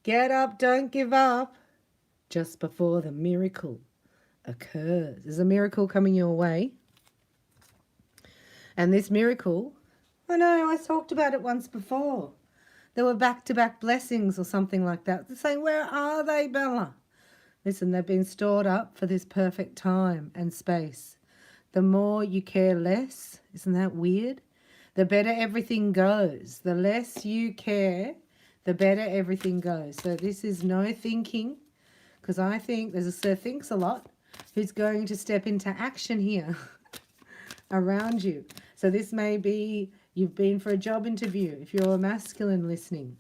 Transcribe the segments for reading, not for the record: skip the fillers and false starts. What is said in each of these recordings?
Get up, don't give up. Just before the miracle occurs. There's a miracle coming your way. And this miracle, I know, I talked about it once before. There were back-to-back blessings or something like that. They're saying, where are they, Bella? Listen, they've been stored up for this perfect time and space. The more you care less, isn't that weird? The better everything goes. The less you care, the better everything goes. So this is no thinking, because I think there's a Sir Thinks a Lot who's going to step into action here around you. So this may be you've been for a job interview, if you're a masculine listening,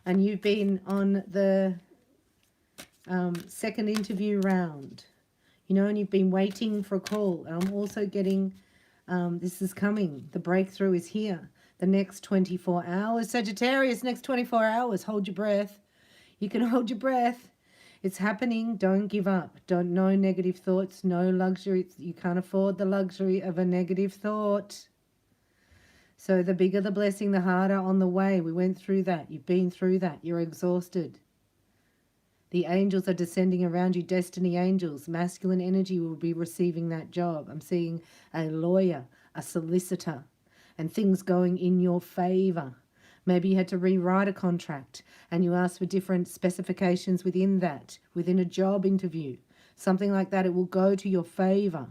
and you've been on the second interview round, you know, and you've been waiting for a call. And I'm also getting, this is coming. The breakthrough is here. The next 24 hours. Sagittarius, next 24 hours. Hold your breath. You can hold your breath. It's happening. Don't give up. No negative thoughts. No luxury. You can't afford the luxury of a negative thought. So the bigger the blessing, the harder on the way. We went through that. You've been through that. You're exhausted. The angels are descending around you, destiny angels. Masculine energy will be receiving that job. I'm seeing a lawyer, a solicitor, and things going in your favor. Maybe you had to rewrite a contract and you asked for different specifications within that, within a job interview. Something like that, it will go to your favor.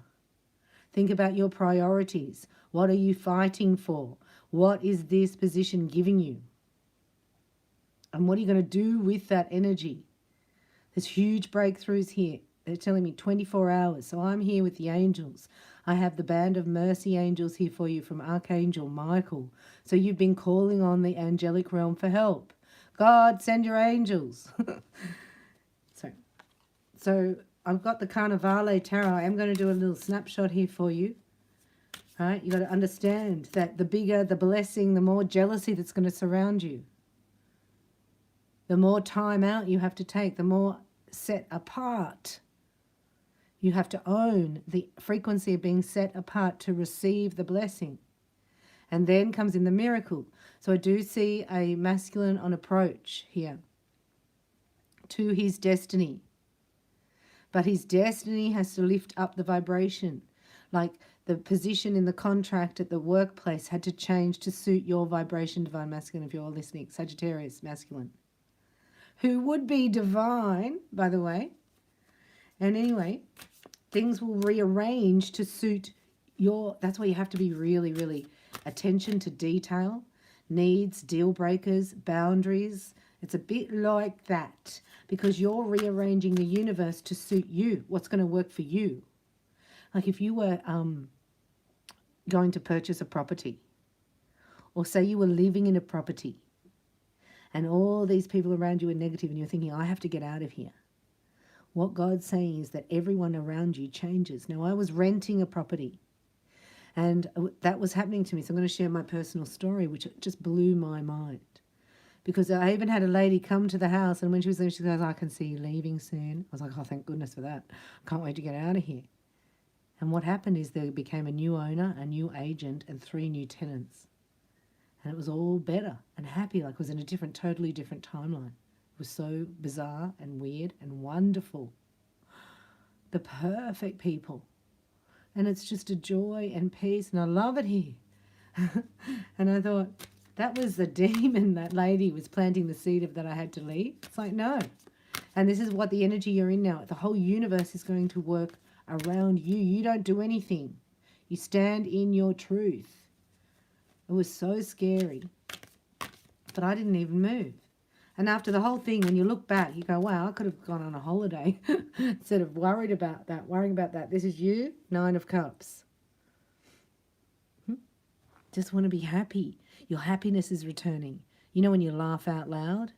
Think about your priorities. What are you fighting for? What is this position giving you? And what are you going to do with that energy? There's huge breakthroughs here. They're telling me 24 hours. So I'm here with the angels. I have the band of mercy angels here for you from Archangel Michael. So you've been calling on the angelic realm for help. God, send your angels. So I've got the Carnivale Tarot. I am going to do a little snapshot here for you. All right, you've got to understand that the bigger the blessing, the more jealousy that's going to surround you. The more time out you have to take, the more set apart. You have to own the frequency of being set apart to receive the blessing. And then comes in the miracle. So I do see a masculine on approach here to his destiny. But his destiny has to lift up the vibration. Like the position in the contract at the workplace had to change to suit your vibration, divine masculine, if you're listening. Sagittarius, masculine. Who would be divine, by the way. And anyway, things will rearrange to suit your, that's why you have to be really, really attention to detail, needs, deal breakers, boundaries. It's a bit like that because you're rearranging the universe to suit you, what's going to work for you. Like if you were going to purchase a property, or say you were living in a property, and all these people around you are negative and you're thinking, I have to get out of here. What God's saying is that everyone around you changes. Now, I was renting a property and that was happening to me. So I'm going to share my personal story, which just blew my mind. Because I even had a lady come to the house and when she was there, she goes, I can see you leaving soon. I was like, oh, thank goodness for that. I can't wait to get out of here. And what happened is there became a new owner, a new agent, and 3 new tenants. And it was all better and happy, like it was in a different, totally different timeline. It was so bizarre and weird and wonderful. The perfect people. And it's just a joy and peace, and I love it here. And I thought, that was the demon that lady was planting the seed of that I had to leave. It's like, no. And this is what the energy you're in now. The whole universe is going to work around you. You don't do anything. You stand in your truth. It was so scary, but I didn't even move. And after the whole thing, when you look back, you go, wow, I could have gone on a holiday instead of worrying about that. This is you, 9 of Cups. Just want to be happy. Your happiness is returning. You know when you laugh out loud?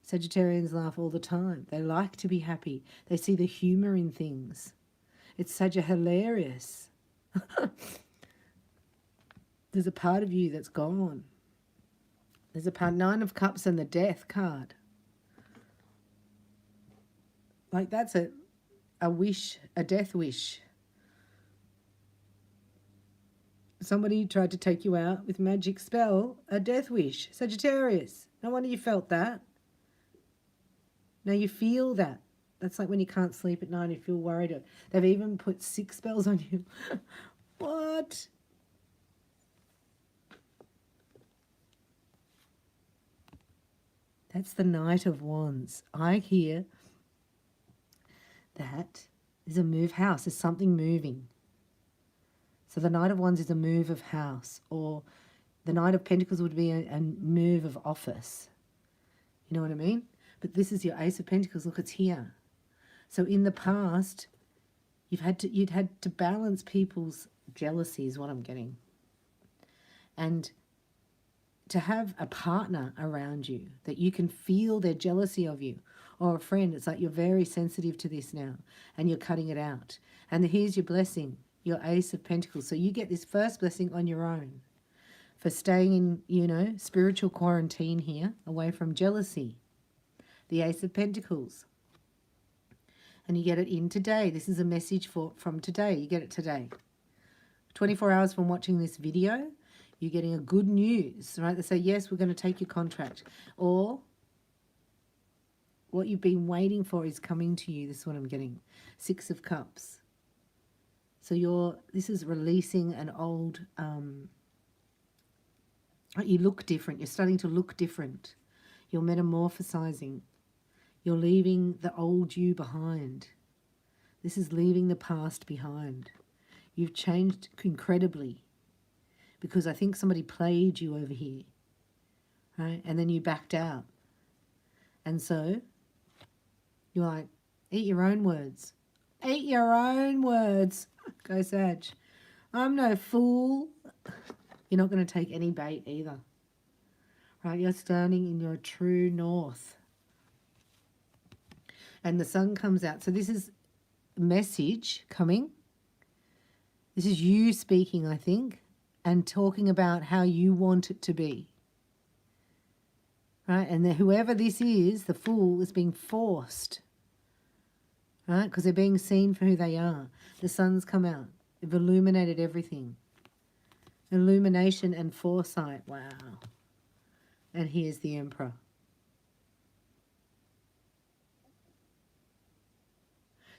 Sagittarians laugh all the time. They like to be happy. They see the humor in things. It's such a hilarious. There's a part of you that's gone. There's a part, 9 of Cups and the Death card. Like that's a wish, a death wish. Somebody tried to take you out with magic spell, a death wish. Sagittarius, no wonder you felt that. Now you feel that. That's like when you can't sleep at night and you feel worried. They've even put 6 spells on you. What? That's the Knight of Wands. I hear that there's a move house. There's something moving. So the Knight of Wands is a move of house, or the Knight of Pentacles would be a move of office. You know what I mean? But this is your Ace of Pentacles. Look, it's here. So in the past, you'd had to balance people's jealousy is what I'm getting. And to have a partner around you that you can feel their jealousy of you, or a friend, it's like you're very sensitive to this now and you're cutting it out. And here's your blessing, your Ace of Pentacles. So you get this first blessing on your own for staying in, you know, spiritual quarantine here, away from jealousy. The Ace of Pentacles. And you get it in today. This is a message from today. You get it today. 24 hours from watching this video, you're getting a good news, right? They say, yes, we're going to take your contract. Or what you've been waiting for is coming to you. This is what I'm getting. 6 of Cups. So this is releasing an old, you look different. You're starting to look different. You're metamorphosizing. You're leaving the old you behind. This is leaving the past behind. You've changed incredibly because I think somebody played you over here, right? And then you backed out. And so you're like, eat your own words. Eat your own words. Go Sag. I'm no fool. You're not going to take any bait either. Right? You're standing in your true north. And the sun comes out. So this is a message coming. This is you speaking, I think, and talking about how you want it to be. Right? And whoever this is, the Fool, is being forced. Right? Because they're being seen for who they are. The sun's come out. They've illuminated everything. Illumination and foresight. Wow. And here's the Emperor.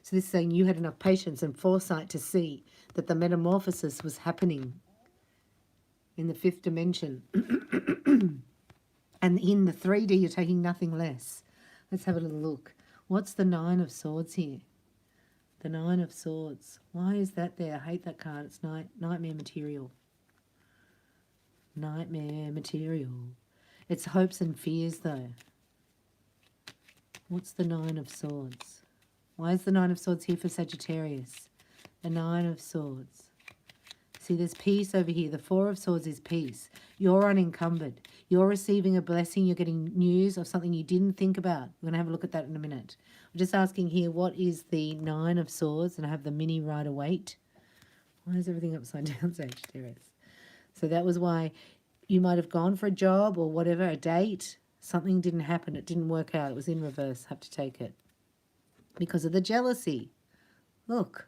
So this is saying you had enough patience and foresight to see that the metamorphosis was happening in the 5th dimension. And in the 3D, you're taking nothing less. Let's have a little look. What's the 9 of Swords here? The 9 of Swords. Why is that there? I hate that card. It's nightmare material. Nightmare material. It's hopes and fears, though. What's the 9 of Swords? Why is the 9 of Swords here for Sagittarius? The 9 of Swords. See, there's peace over here. The 4 of Swords is peace. You're unencumbered. You're receiving a blessing. You're getting news of something you didn't think about. We're going to have a look at that in a minute. I'm just asking here, what is the 9 of Swords? And I have the mini Rider-Waite. Why is everything upside down, Sagittarius? So that was why you might have gone for a job or whatever, a date. Something didn't happen. It didn't work out. It was in reverse. Have to take it. Because of the jealousy. Look.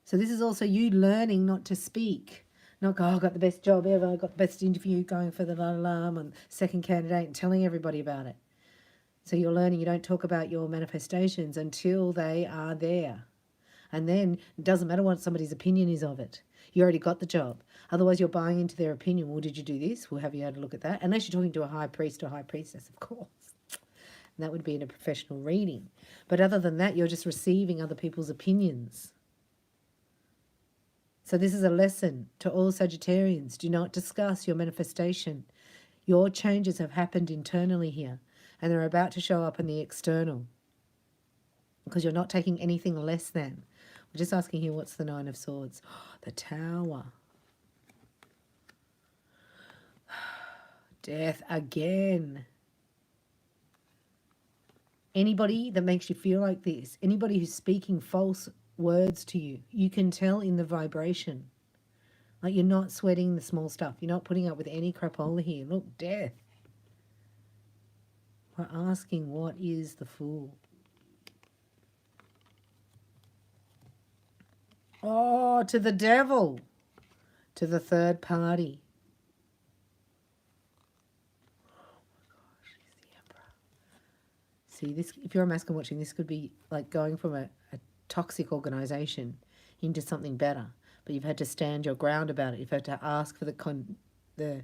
So this is also you learning not to speak. Not go, oh, I got the best job ever. I got the best interview, going for the alarm and second candidate and telling everybody about it. So you're learning you don't talk about your manifestations until they are there. And then it doesn't matter what somebody's opinion is of it. You already got the job. Otherwise, you're buying into their opinion. Well, did you do this? Well, have you had a look at that? Unless you're talking to a high priest or high priestess, of course. And that would be in a professional reading. But other than that, you're just receiving other people's opinions. So this is a lesson to all Sagittarians. Do not discuss your manifestation. Your changes have happened internally here, and they're about to show up in the external. Because you're not taking anything less than. We're just asking here, what's the 9 of Swords? Oh, the Tower. Death again. Anybody that makes you feel like this, anybody who's speaking false words to you, you can tell in the vibration. Like you're not sweating the small stuff. You're not putting up with any crapola here. Look, death. We're asking, what is the Fool? Oh, to the devil. To the third party. Oh my gosh, he's the Emperor. See, this, if you're a masculine watching, this could be like going from a toxic organization into something better. But you've had to stand your ground about it. You've had to ask for the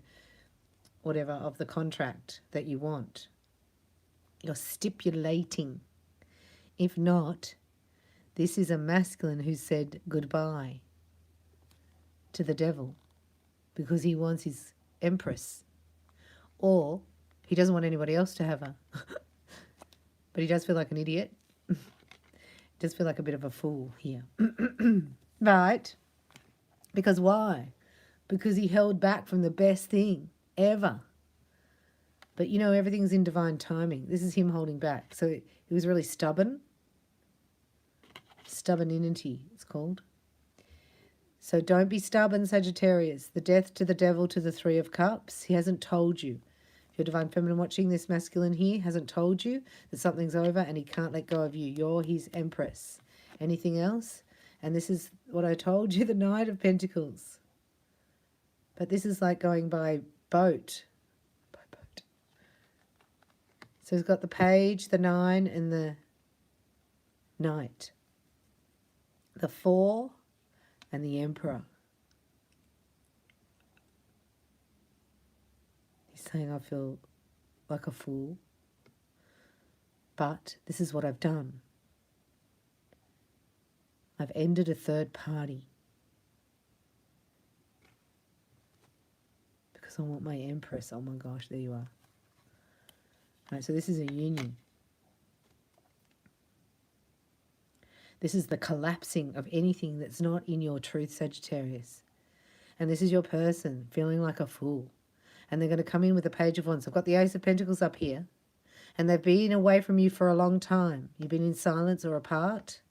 whatever of the contract that you want. You're stipulating. If not, this is a masculine who said goodbye to the devil because he wants his empress. Or he doesn't want anybody else to have her. But he does feel like an idiot. He does feel like a bit of a fool here. Right? Because why? Because he held back from the best thing ever. But you know, everything's in divine timing. This is him holding back. So he was really stubborn. Stubbornity, it's called. So don't be stubborn, Sagittarius. The death to the devil to the Three of Cups. He hasn't told you. If you're Divine Feminine watching, this masculine here hasn't told you that something's over and he can't let go of you. You're his empress. Anything else? And this is what I told you, the Knight of Pentacles. But this is like going by boat. By boat. So he's got the Page, the 9, and the Knight. The 4 and the Emperor. He's saying, I feel like a fool, but this is what I've done. I've ended a third party because I want my Empress. Oh my gosh, there you are. Right, so this is a union. This is the collapsing of anything that's not in your truth, Sagittarius. And this is your person feeling like a fool. And they're going to come in with the Page of Wands. I've got the Ace of Pentacles up here. And they've been away from you for a long time. You've been in silence or apart.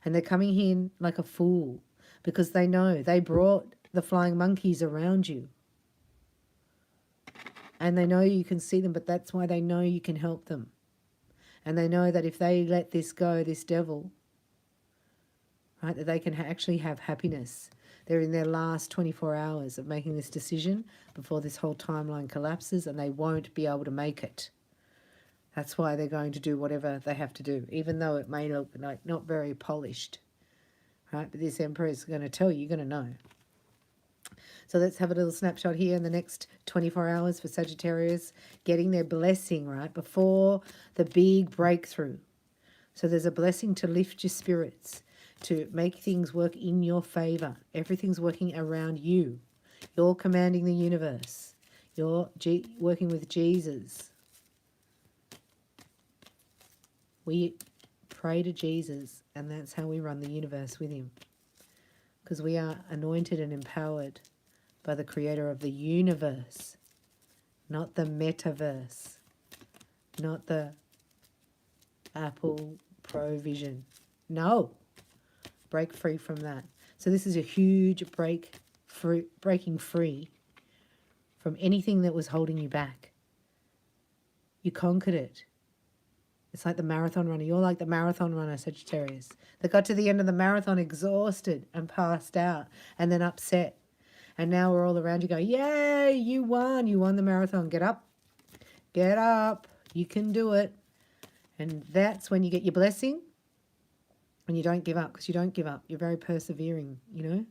And they're coming in like a fool because they know they brought the flying monkeys around you. And they know you can see them, but that's why they know you can help them. And they know that if they let this go, this devil, right, that they can actually have happiness. They're in their last 24 hours of making this decision before this whole timeline collapses, and they won't be able to make it. That's why they're going to do whatever they have to do, even though it may look like not very polished. Right? But this Emperor is going to tell you, you're going to know. So let's have a little snapshot here in the next 24 hours for Sagittarius, getting their blessing, right, before the big breakthrough. So there's a blessing to lift your spirits, to make things work in your favor. Everything's working around you. You're commanding the universe. You're working with Jesus. We pray to Jesus, and that's how we run the universe with him. Because we are anointed and empowered by the creator of the universe, not the metaverse, not the Apple Pro Vision. No, break free from that. So this is a huge breaking free from anything that was holding you back. You conquered it. It's like the marathon runner. You're like the marathon runner, Sagittarius. They got to the end of the marathon exhausted and passed out and then upset. And now we're all around you going, yay, you won. You won the marathon. Get up. Get up. You can do it. And that's when you get your blessing. And you don't give up, because you don't give up. You're very persevering, you know.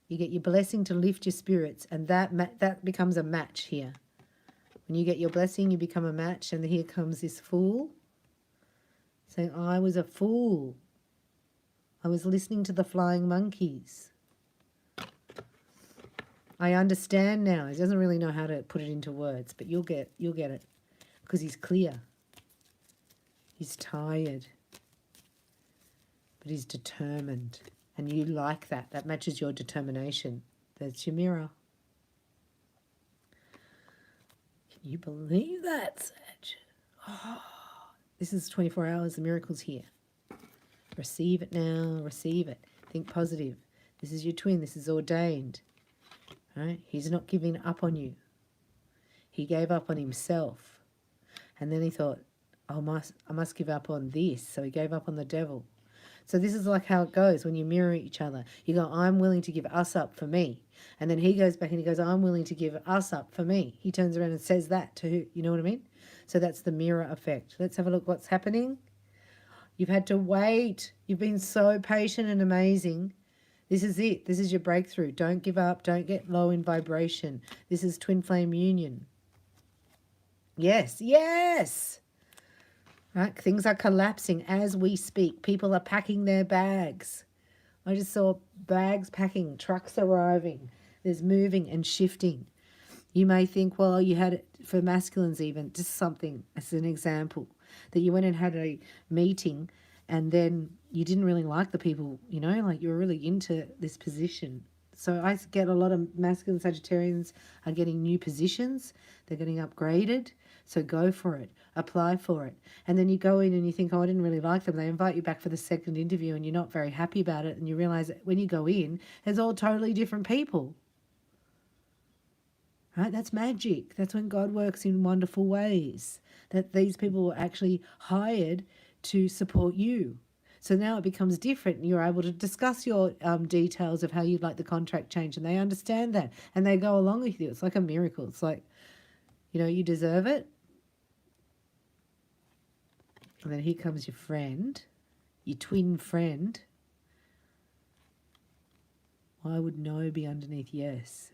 You get your blessing to lift your spirits. And that becomes a match here. When you get your blessing, you become a match. And here comes this fool saying, I was a fool. I was listening to the flying monkeys. I understand now. He doesn't really know how to put it into words, but you'll get it, because he's clear. He's tired, but he's determined, and you like that. That matches your determination. That's your mirror. Can you believe that, Sag? Oh, this is 24 hours. The miracle's here. Receive it now. Receive it. Think positive. This is your twin. This is ordained. Right? He's not giving up on you. He gave up on himself. And then he thought, I must give up on this. So he gave up on the devil. So this is like how it goes when you mirror each other. You go, I'm willing to give us up for me. And then he goes back and he goes, I'm willing to give us up for me. He turns around and says that to who? You know what I mean? So that's the mirror effect. Let's have a look what's happening. You've had to wait. You've been so patient and amazing. This is it. This is your breakthrough. Don't give up. Don't get low in vibration. This is twin flame union. Yes, yes. Right? Things are collapsing as we speak. People are packing their bags. I just saw bags packing, trucks arriving. There's moving and shifting. You may think, well, you had it for masculines even, just something as an example, that you went and had a meeting and then you didn't really like the people, you know, like you were really into this position. So I get a lot of masculine Sagittarians are getting new positions. They're getting upgraded. So go for it. Apply for it. And then you go in and you think, oh, I didn't really like them. They invite you back for the second interview and you're not very happy about it. And you realize that when you go in, there's all totally different people. Right? That's magic. That's when God works in wonderful ways. That these people were actually hired to support you. So now it becomes different. You're able to discuss your details of how you'd like the contract changed, and they understand that, and they go along with you. It's like a miracle. It's like, you know, you deserve it. And then here comes your friend, your twin friend. Why would no be underneath yes?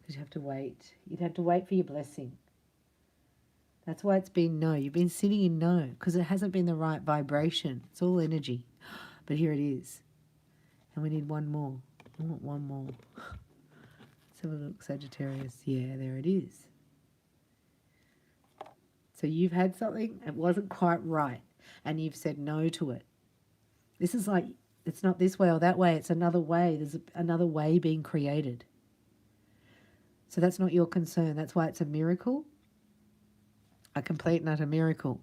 Because you have to wait. You'd have to wait for your blessing. That's why it's been no. You've been sitting in no because it hasn't been the right vibration. It's all energy. But here it is. And we need one more. I want one more. Let's have a look, Sagittarius. Yeah, there it is. So you've had something, it wasn't quite right, and you've said no to it. This is like, it's not this way or that way. It's another way. There's another way being created. So that's not your concern. That's why it's a miracle. A complete and utter miracle.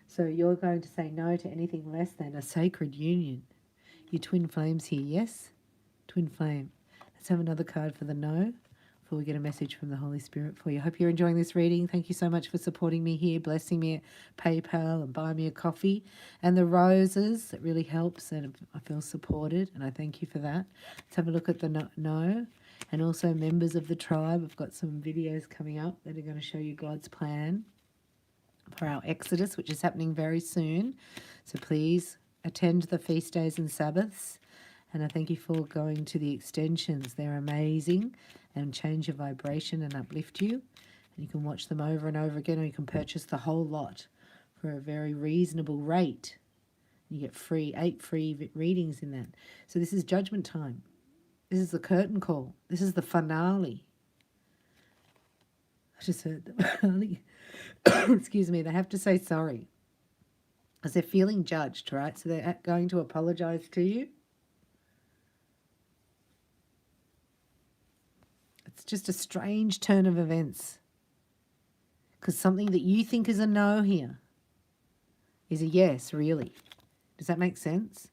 So you're going to say no to anything less than a sacred union. Your twin flames here, yes? Twin flame. Let's have another card for the no before we get a message from the Holy Spirit for you. Hope you're enjoying this reading. Thank you so much for supporting me here, blessing me at PayPal and buying me a coffee. And the roses, it really helps and I feel supported and I thank you for that. Let's have a look at the no. And also members of the tribe. I've got some videos coming up that are going to show you God's plan for our Exodus, which is happening very soon. So please attend the feast days and Sabbaths. And I thank you for going to the extensions. They're amazing and change your vibration and uplift you. And you can watch them over and over again, or you can purchase the whole lot for a very reasonable rate. You get 8 free readings in that. So this is judgment time. This is the curtain call. This is the finale. I just heard the finale. Excuse me, they have to say sorry because they're feeling judged, right? So they're going to apologize to you. It's just a strange turn of events because something that you think is a no here is a yes, really. Does that make sense?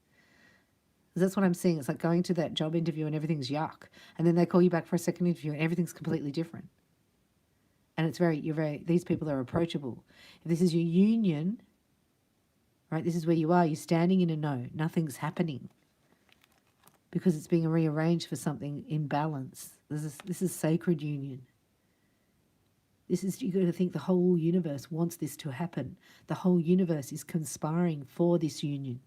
That's what I'm seeing. It's like going to that job interview and everything's yuck, and then they call you back for a second interview and everything's completely different. And it's these people are approachable. If this is your union, right, this is where you are. You're standing in a no. Nothing's happening because it's being rearranged for something in balance. This is sacred union. You've got to think the whole universe wants this to happen. The whole universe is conspiring for this union.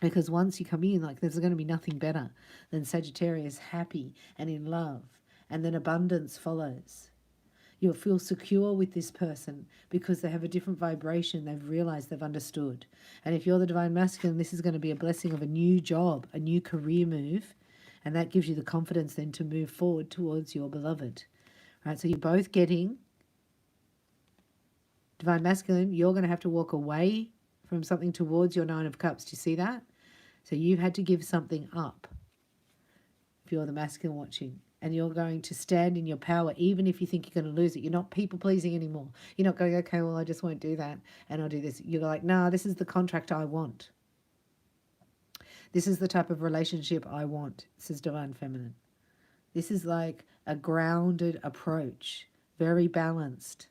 Because once you come in, like there's going to be nothing better than Sagittarius happy and in love. And then abundance follows. You'll feel secure with this person because they have a different vibration. They've realized, they've understood. And if you're the divine masculine, this is going to be a blessing of a new job, a new career move. And that gives you the confidence then to move forward towards your beloved. Right? So you're both getting divine masculine. You're going to have to walk away from something towards your 9 of Cups. Do you see that? So you've had to give something up if you're the masculine watching. And you're going to stand in your power, even if you think you're going to lose it. You're not people-pleasing anymore. You're not going, okay, well, I just won't do that, and I'll do this. You're like, nah, this is the contract I want. This is the type of relationship I want. This is divine feminine. This is like a grounded approach, very balanced.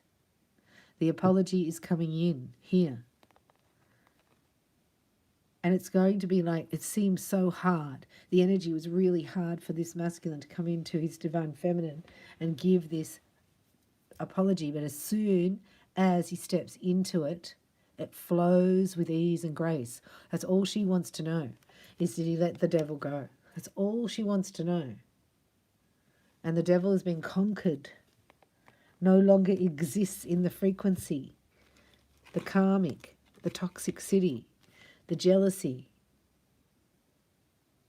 The apology is coming in here. And it's going to be like, it seems so hard. The energy was really hard for this masculine to come into his divine feminine and give this apology. But as soon as he steps into it, it flows with ease and grace. That's all she wants to know, is did he let the devil go? That's all she wants to know. And the devil has been conquered. No longer exists in the frequency, the karmic, the toxic city, the jealousy.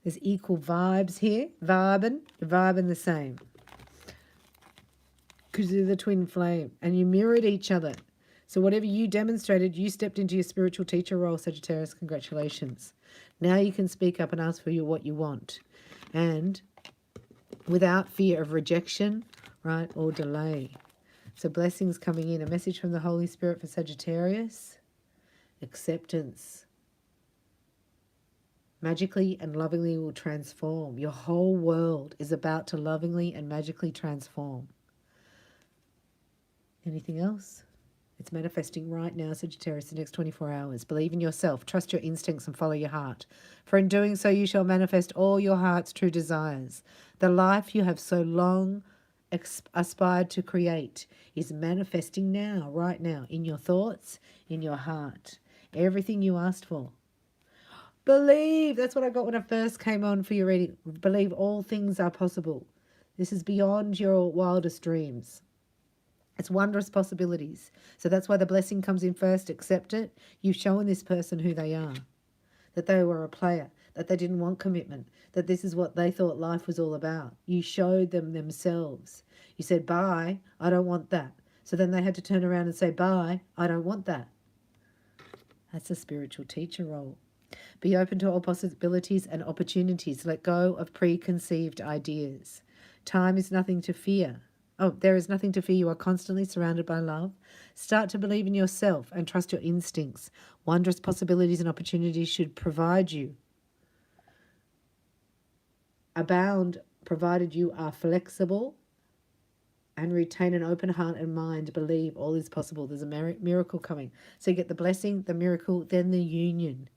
There's equal vibes here. You're vibing the same. Because you're the twin flame and you mirrored each other. So whatever you demonstrated, you stepped into your spiritual teacher role, Sagittarius. Congratulations. Now you can speak up and ask for what you want. And without fear of rejection, right, or delay. So blessings coming in. A message from the Holy Spirit for Sagittarius. Acceptance. Magically and lovingly will transform. Your whole world is about to lovingly and magically transform. Anything else? It's manifesting right now, Sagittarius, the next 24 hours. Believe in yourself, trust your instincts and follow your heart. For in doing so, you shall manifest all your heart's true desires. The life you have so long aspired to create is manifesting now, right now, in your thoughts, in your heart. Everything you asked for. Believe. That's what I got when I first came on for your reading. Believe all things are possible. This is beyond your wildest dreams. It's wondrous possibilities. So that's why the blessing comes in first. Accept it. You've shown this person who they are. That they were a player. That they didn't want commitment. That this is what they thought life was all about. You showed them themselves. You said, bye, I don't want that. So then they had to turn around and say, bye, I don't want that. That's a spiritual teacher role. Be open to all possibilities and opportunities. Let go of preconceived ideas. Time is nothing to fear. Oh, there is nothing to fear. You are constantly surrounded by love. Start to believe in yourself and trust your instincts. Wondrous possibilities and opportunities should provide you. Abound, provided you are flexible and retain an open heart and mind. Believe all is possible. There's a miracle coming. So you get the blessing, the miracle, then the union.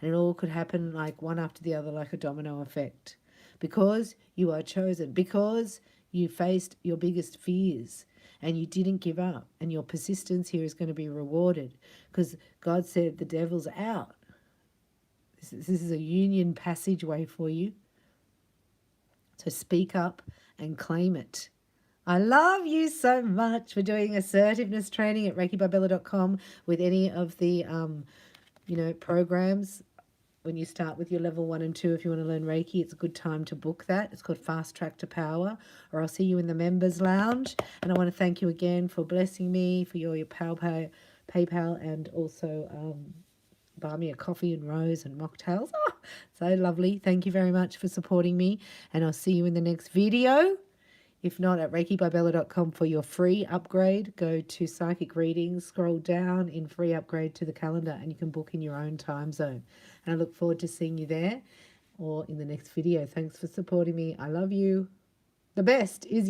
And it all could happen like one after the other, like a domino effect. Because you are chosen. Because you faced your biggest fears and you didn't give up. And your persistence here is going to be rewarded. Because God said the devil's out. This is a union passageway for you. So speak up and claim it. I love you so much for doing assertiveness training at ReikiByBella.com with any of the, programs. When you start with your level 1 and 2, if you want to learn Reiki, it's a good time to book that. It's called Fast Track to Power, or I'll see you in the members lounge. And I want to thank you again for blessing me, for your PayPal, and also buy me a coffee and rose and mocktails. Oh, so lovely. Thank you very much for supporting me. And I'll see you in the next video. If not, at ReikiByBella.com for your free upgrade. Go to Psychic Readings, scroll down in free upgrade to the calendar, and you can book in your own time zone. And I look forward to seeing you there or in the next video. Thanks for supporting me. I love you. The best is yet.